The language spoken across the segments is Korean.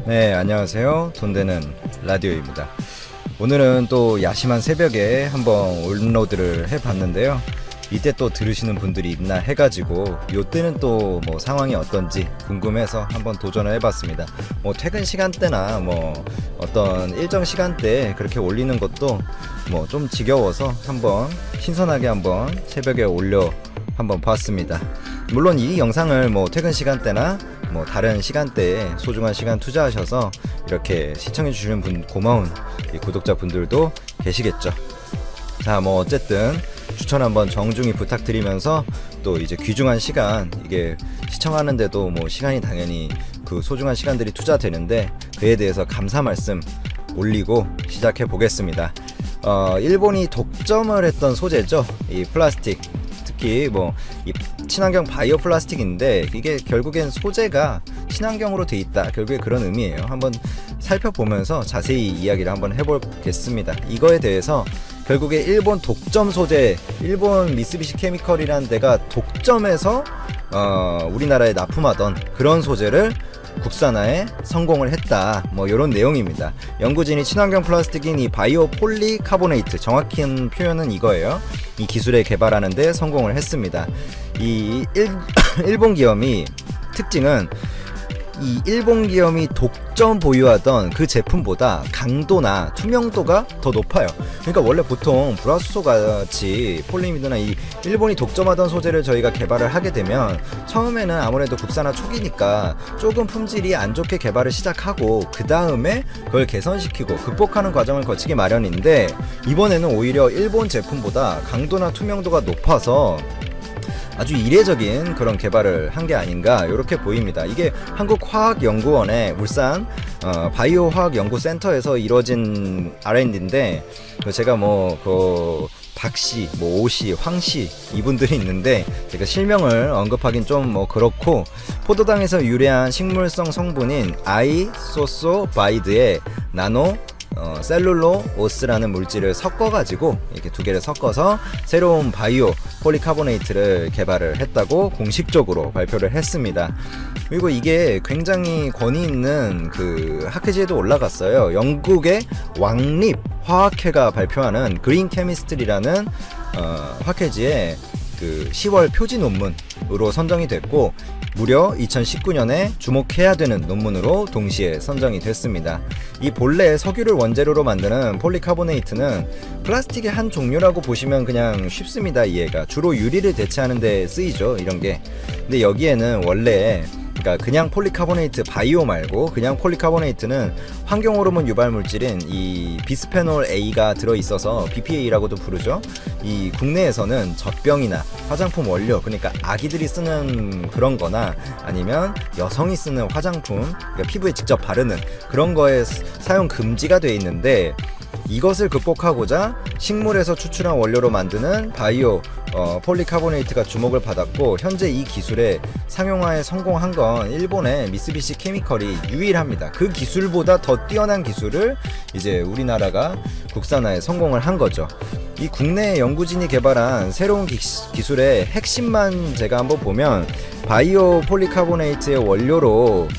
네, 안녕하세요. 돈 되는 라디오입니다. 오늘은 또 야심한 새벽에 한번 온로드를 해봤는데요. 이때 또 들으시는 분들이 있나 해가지고 요때는 또 뭐 상황이 어떤지 궁금해서 한번 도전을 해봤습니다. 뭐 퇴근 시간대나 뭐 어떤 일정 시간대에 그렇게 올리는 것도 뭐 좀 지겨워서 한번 신선하게 한번 새벽에 올려 한번 봤습니다. 물론 이 영상을 뭐 퇴근 시간대나 뭐 다른 시간대에 소중한 시간 투자하셔서 이렇게 시청해 주시는 분, 고마운 이 구독자분들도 계시겠죠. 자, 뭐 어쨌든 추천 한번 정중히 부탁드리면서 또 이제 귀중한 시간, 이게 시청하는데도 뭐 시간이 당연히 그 소중한 시간들이 투자되는데 그에 대해서 감사 말씀 올리고 시작해 보겠습니다. 일본이 독점을 했던 소재죠. 이 플라스틱, 특히 뭐 이 친환경 바이오 플라스틱인데 이게 결국엔 소재가 친환경으로 돼 있다, 결국에 그런 의미예요. 한번 살펴보면서 자세히 이야기를 한번 해보겠습니다. 이거에 대해서 결국에 일본 독점 소재, 일본 미쓰비시 케미컬이라는 데가 독점해서 우리나라에 납품하던 그런 소재를 국산화에 성공을 했다, 뭐 이런 내용입니다. 연구진이 친환경 플라스틱인 이 바이오 폴리카보네이트, 정확한 표현은 이거예요. 이 기술을 개발하는 데 성공을 했습니다. 이 일본 기업이 특징은 이 일본 기업이 독점 보유하던 그 제품보다 강도나 투명도가 더 높아요. 그러니까 원래 보통 불화수소 같이 폴리미드나 이 일본이 독점하던 소재를 저희가 개발을 하게 되면 처음에는 아무래도 국산화 초기니까 조금 품질이 안 좋게 개발을 시작하고 그 다음에 그걸 개선시키고 극복하는 과정을 거치기 마련인데, 이번에는 오히려 일본 제품보다 강도나 투명도가 높아서 아주 이례적인 그런 개발을 한 게 아닌가 이렇게 보입니다. 이게 한국화학연구원의 울산 바이오 화학연구센터에서 이루어진 R&D인데, 제가 뭐 그 박씨, 뭐 오씨, 황씨 이분들이 있는데 제가 실명을 언급하긴 좀 뭐 그렇고, 포도당에서 유래한 식물성 성분인 아이소소바이드의 나노 셀룰로오스라는 물질을 섞어가지고 이렇게 두 개를 섞어서 새로운 바이오 폴리카보네이트를 개발을 했다고 공식적으로 발표를 했습니다. 그리고 이게 굉장히 권위 있는 그 학회지에도 올라갔어요. 영국의 왕립 화학회가 발표하는 그린 케미스트리라는 학회지에 그 10월 표지 논문으로 선정이 됐고, 무려 2019년에 주목해야 되는 논문으로 동시에 선정이 됐습니다. 이 본래 석유를 원재료로 만드는 폴리카보네이트는 플라스틱의 한 종류라고 보시면 그냥 쉽습니다. 이해가. 주로 유리를 대체하는 데 쓰이죠, 이런 게. 근데 여기에는 원래 그냥 폴리카보네이트 바이오 말고 그냥 폴리카보네이트는 환경 호르몬 유발 물질인 이 비스페놀 A가 들어있어서 BPA라고도 부르죠. 이 국내에서는 젖병이나 화장품 원료, 그러니까 아기들이 쓰는 그런 거나 아니면 여성이 쓰는 화장품, 그러니까 피부에 직접 바르는 그런 거에 사용 금지가 돼 있는데, 이것을 극복하고자 식물에서 추출한 원료로 만드는 바이오 폴리카보네이트가 주목을 받았고, 현재 이 기술의 상용화에 성공한 건 일본의 미쓰비시 케미컬이 유일합니다. 그 기술보다 더 뛰어난 기술을 이제 우리나라가 국산화에 성공을 한 거죠. 이 국내 연구진이 개발한 새로운 기술의 핵심만 제가 한번 보면, 바이오 폴리카보네이트의 원료로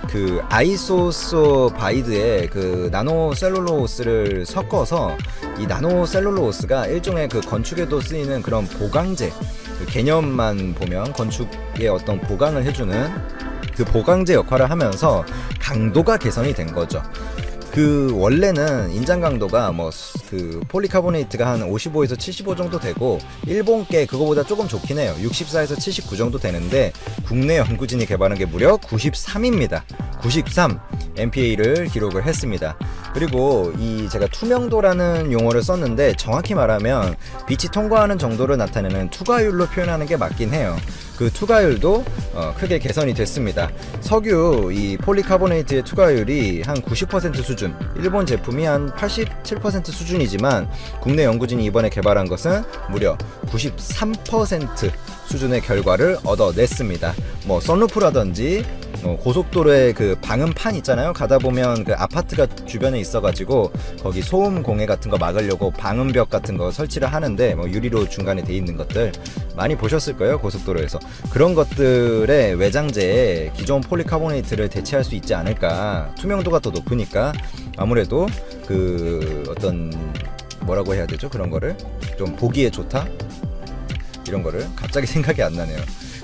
그 아이소소바이드의 그 나노셀룰로스를 섞어서, 이 나노셀룰로스가 일종의 그 건축에도 쓰이는 그런 보강제, 그 개념만 보면 건축의 어떤 보강을 해주는 그 보강제 역할을 하면서 강도가 개선이 된 거죠. 그 원래는 인장 강도가 뭐 그 폴리카보네이트가 한 55에서 75 정도 되고, 일본께 그거보다 조금 좋긴 해요. 64에서 79 정도 되는데 국내 연구진이 개발한 게 무려 93입니다. 93 MPA를 기록을 했습니다. 그리고 이 제가 투명도라는 용어를 썼는데, 정확히 말하면 빛이 통과하는 정도를 나타내는 투과율로 표현하는 게 맞긴 해요. 그 투과율도 크게 개선이 됐습니다. 석유 이 폴리카보네이트의 투과율이 한 90% 수준, 일본 제품이 한 87% 수준이지만 국내 연구진이 이번에 개발한 것은 무려 93% 수준의 결과를 얻어냈습니다. 뭐 썬루프라든지 고속도로에 그 방음판 있잖아요. 가다 보면 그 아파트가 주변에 있어가지고 거기 소음 공해 같은 거 막으려고 방음벽 같은 거 설치를 하는데 뭐 유리로 중간에 돼 있는 것들 많이 보셨을 거예요. 고속도로에서 그런 것들의 외장재에 기존 폴리카보네이트를 대체할 수 있지 않을까. 투명도가 더 높으니까 아무래도 그 어떤 뭐라고 해야 되죠? 그런 거를 좀 보기에 좋다? 이런 거를 갑자기 생각이 안 나네요.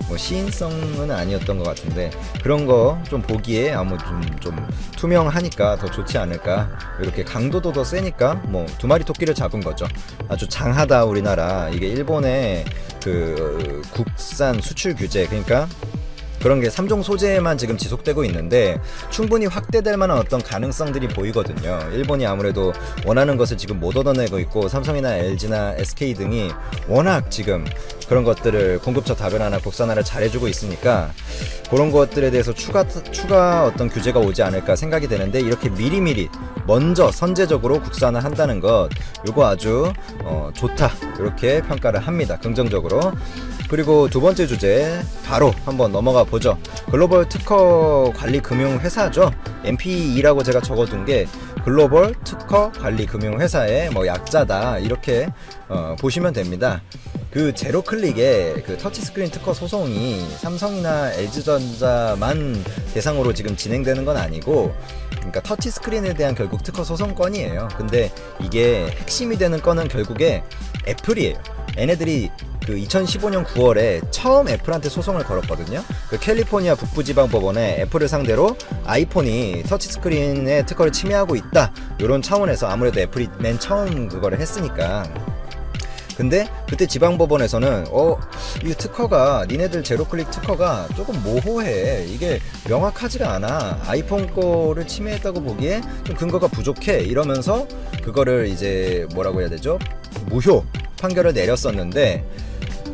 뭐 시인성은 아니었던 것 같은데 그런 거 좀 보기에 아무 좀 투명하니까 더 좋지 않을까. 이렇게 강도도 더 세니까 뭐 두 마리 토끼를 잡은 거죠. 아주 장하다 우리나라. 이게 일본의 그 국산 수출 규제, 그러니까 그런 게 3종 소재에만 지금 지속되고 있는데 충분히 확대될 만한 어떤 가능성들이 보이거든요. 일본이 아무래도 원하는 것을 지금 못 얻어내고 있고 삼성이나 LG나 SK 등이 워낙 지금 그런 것들을 공급처 다변화나 국산화를 잘해주고 있으니까 그런 것들에 대해서 추가 어떤 규제가 오지 않을까 생각이 되는데, 이렇게 미리미리 먼저 선제적으로 국산화 한다는 것, 요거 아주 좋다, 이렇게 평가를 합니다. 긍정적으로. 그리고 두 번째 주제 바로 한번 넘어가 보죠. 글로벌 특허 관리 금융 회사죠. MPE라고 제가 적어둔 게 글로벌 특허 관리 금융 회사의 뭐 약자다, 이렇게 보시면 됩니다. 그 제로 클릭의 그 터치스크린 특허 소송이 삼성이나 LG전자만 대상으로 지금 진행되는 건 아니고, 그러니까 터치스크린에 대한 결국 특허 소송건이에요. 근데 이게 핵심이 되는 건은 결국에 애플이에요. 얘네들이 그 2015년 9월에 처음 애플한테 소송을 걸었거든요. 그 캘리포니아 북부지방법원에 애플을 상대로 아이폰이 터치스크린의 특허를 침해하고 있다, 이런 차원에서 아무래도 애플이 맨 처음 그거를 했으니까. 근데 그때 지방법원에서는 이 특허가, 니네들 제로클릭 특허가 조금 모호해, 이게 명확하지가 않아, 아이폰 거를 침해했다고 보기에 좀 근거가 부족해, 이러면서 그거를 이제 뭐라고 해야 되죠? 무효 판결을 내렸었는데,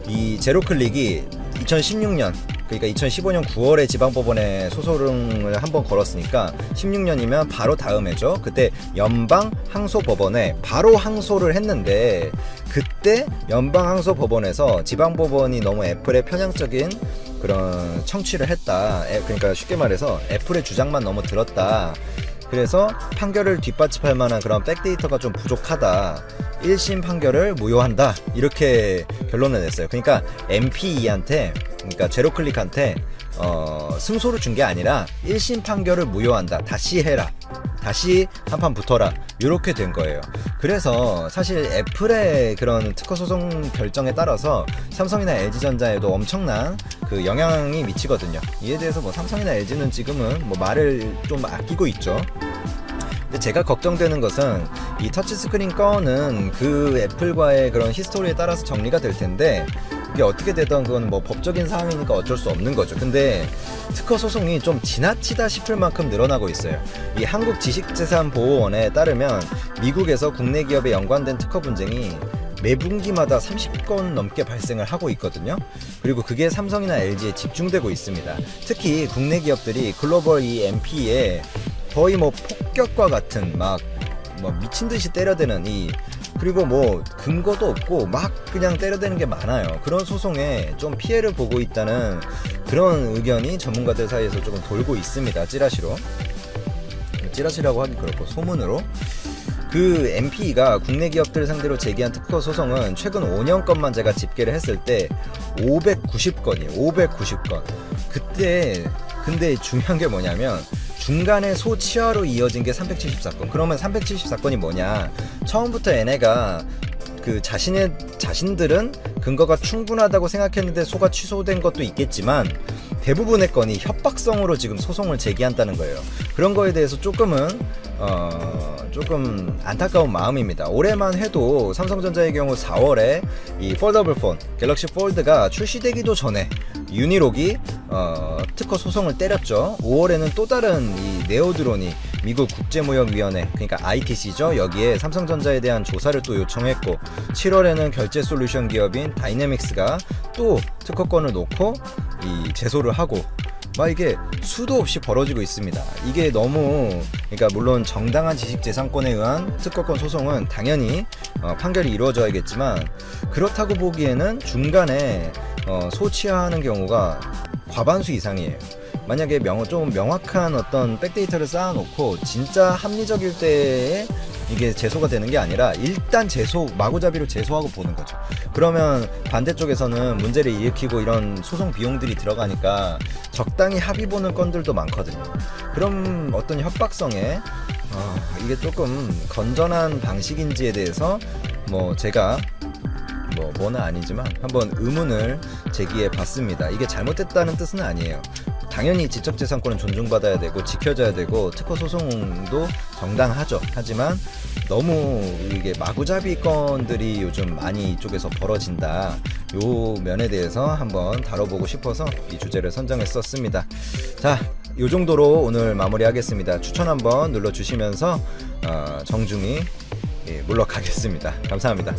이 제로클릭이 2016년, 그러니까 2015년 9월에 지방법원에 소송을 한번 걸었으니까 16년이면 바로 다음 해죠. 그때 연방항소법원에 바로 항소를 했는데, 그때 연방항소법원에서 지방법원이 너무 애플의 편향적인 그런 청취를 했다, 그러니까 쉽게 말해서 애플의 주장만 너무 들었다, 그래서 판결을 뒷받침할 만한 그런 백데이터가 좀 부족하다, 1심 판결을 무효한다, 이렇게 결론을 냈어요. 그러니까 MPE한테, 그러니까 제로클릭한테 승소를 준 게 아니라 1심 판결을 무효한다, 다시 해라, 다시 한판 붙어라, 이렇게 된 거예요. 그래서 사실 애플의 그런 특허 소송 결정에 따라서 삼성이나 LG전자에도 엄청난 그 영향이 미치거든요. 이에 대해서 뭐 삼성이나 LG는 지금은 뭐 말을 좀 아끼고 있죠. 근데 제가 걱정되는 것은 이 터치스크린 건은 그 애플과의 그런 히스토리에 따라서 정리가 될 텐데, 이게 어떻게 되던 그건 뭐 법적인 사항이니까 어쩔 수 없는 거죠. 근데 특허 소송이 좀 지나치다 싶을 만큼 늘어나고 있어요. 이 한국지식재산보호원에 따르면 미국에서 국내 기업에 연관된 특허 분쟁이 매분기마다 30건 넘게 발생을 하고 있거든요. 그리고 그게 삼성이나 LG에 집중되고 있습니다. 특히 국내 기업들이 글로벌 이 MP에 거의 뭐 폭격과 같은 막 미친듯이 때려대는 그리고 뭐 근거도 없고 막 그냥 때려대는 게 많아요. 그런 소송에 좀 피해를 보고 있다는 그런 의견이 전문가들 사이에서 조금 돌고 있습니다. 찌라시라고 하기 그렇고 소문으로. 그 MPE가 국내 기업들 상대로 제기한 특허 소송은 최근 5년 건만 제가 집계를 했을 때 590건이에요. 590건. 그때 근데 중요한 게 뭐냐면 중간에 소치하로 이어진 게 374건. 그러면 374건이 뭐냐? 처음부터 얘네가 그 자신들은 근거가 충분하다고 생각했는데 소가 취소된 것도 있겠지만 대부분의 건이 협박성으로 지금 소송을 제기한다는 거예요. 그런 거에 대해서 조금 안타까운 마음입니다. 올해만 해도 삼성전자의 경우 4월에 이 폴더블 폰 갤럭시 폴드가 출시되기도 전에 유니록이 특허 소송을 때렸죠. 5월에는 또 다른 이 네오드론이 미국 국제무역위원회, 그러니까 ITC죠. 여기에 삼성전자에 대한 조사를 또 요청했고, 7월에는 결제 솔루션 기업인 다이내믹스가 또 특허권을 놓고 이 제소를 하고, 막 이게 수도 없이 벌어지고 있습니다. 이게 너무, 그러니까 물론 정당한 지식재산권에 의한 특허권 소송은 당연히 판결이 이루어져야겠지만, 그렇다고 보기에는 중간에 소취하는 경우가 과반수 이상이에요. 만약에 좀 명확한 어떤 백데이터를 쌓아놓고 진짜 합리적일 때에 이게 제소가 되는 게 아니라 일단 마구잡이로 제소하고 보는 거죠. 그러면 반대쪽에서는 문제를 일으키고 이런 소송 비용들이 들어가니까 적당히 합의 보는 건들도 많거든요. 그럼 어떤 협박성에 이게 조금 건전한 방식인지에 대해서 제가 뭐는 아니지만 한번 의문을 제기해 봤습니다. 이게 잘못됐다는 뜻은 아니에요. 당연히 지적재산권은 존중받아야 되고 지켜져야 되고 특허 소송도 정당하죠. 하지만 너무 이게 마구잡이 건들이 요즘 많이 이쪽에서 벌어진다. 요 면에 대해서 한번 다뤄보고 싶어서 이 주제를 선정했었습니다. 자, 요 정도로 오늘 마무리하겠습니다. 추천 한번 눌러주시면서 정중히 물러가겠습니다. 감사합니다.